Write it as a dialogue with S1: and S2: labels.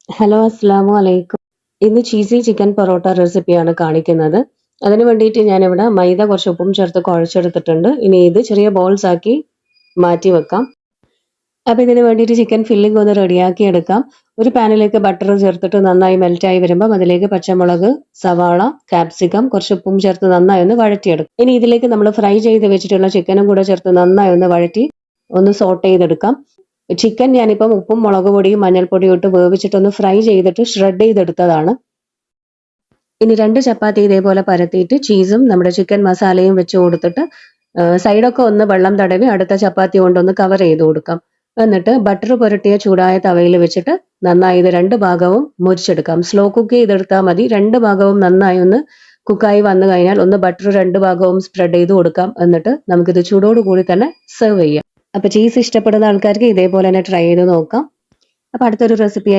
S1: Hello അസ്സാം വലൈക്കും. ഇന്ന് ചീസി ചിക്കൻ പൊറോട്ട റെസിപ്പിയാണ് കാണിക്കുന്നത്. അതിന് വേണ്ടിയിട്ട് ഞാനിവിടെ മൈദ കുറച്ച് ഉപ്പും ചേർത്ത് കുഴച്ചെടുത്തിട്ടുണ്ട്. ഇനി ഇത് ചെറിയ ബോൾസ് ആക്കി മാറ്റി വെക്കാം. അപ്പോൾ ഇതിന് വേണ്ടിയിട്ട് ചിക്കൻ ഫില്ലിംഗ് ഒന്ന് റെഡിയാക്കി എടുക്കാം. ഒരു പാനിലേക്ക് ബട്ടർ ചേർത്തിട്ട് നന്നായി മെൽറ്റായി വരുമ്പോൾ അതിലേക്ക് പച്ചമുളക്, സവാള, കാപ്സിക്കം, കുറച്ച് ഉപ്പും ചേർത്ത് നന്നായി ഒന്ന് വഴറ്റിയെടുക്കും. ഇനി ഇതിലേക്ക് നമ്മൾ ഫ്രൈ ചെയ്ത് വെച്ചിട്ടുള്ള ചിക്കനും കൂടെ ചേർത്ത് നന്നായി ഒന്ന് വഴറ്റി ഒന്ന് സോട്ട് ചെയ്തെടുക്കാം. ചിക്കൻ ഞാനിപ്പം ഉപ്പും മുളക് പൊടിയും മഞ്ഞൾപ്പൊടിയും ഇട്ട് വേവിച്ചിട്ടൊന്ന് ഫ്രൈ ചെയ്തിട്ട് ഷ്രെഡ് ചെയ്തെടുത്തതാണ്. ഇനി 2 ചപ്പാത്തി ഇതേപോലെ പരത്തിയിട്ട് ചീസും നമ്മുടെ ചിക്കൻ മസാലയും വെച്ച് കൊടുത്തിട്ട് സൈഡൊക്കെ ഒന്ന് വെള്ളം തടവി അടുത്ത ചപ്പാത്തി കൊണ്ടൊന്ന് കവർ ചെയ്ത് കൊടുക്കാം. എന്നിട്ട് ബട്ടർ പുരട്ടിയ ചൂടായ തവയിൽ വെച്ചിട്ട് നന്നായി ഇത് 2 ഭാഗവും മുരിച്ചെടുക്കാം. സ്ലോ കുക്ക് ചെയ്തെടുത്താൽ മതി. 2 ഭാഗവും നന്നായി ഒന്ന് കുക്കായി വന്നു കഴിഞ്ഞാൽ ഒന്ന് ബട്ടർ 2 ഭാഗവും സ്പ്രെഡ് ചെയ്ത് കൊടുക്കാം. എന്നിട്ട് നമുക്കിത് ചൂടോട് കൂടി തന്നെ സെർവ് ചെയ്യാം. അപ്പോൾ ചീസ് ഇഷ്ടപ്പെടുന്ന ആൾക്കാർക്ക് ഇതേപോലെ തന്നെ ട്രൈ ചെയ്ത് നോക്കാം. അപ്പോൾ അടുത്തൊരു റെസിപ്പിയായി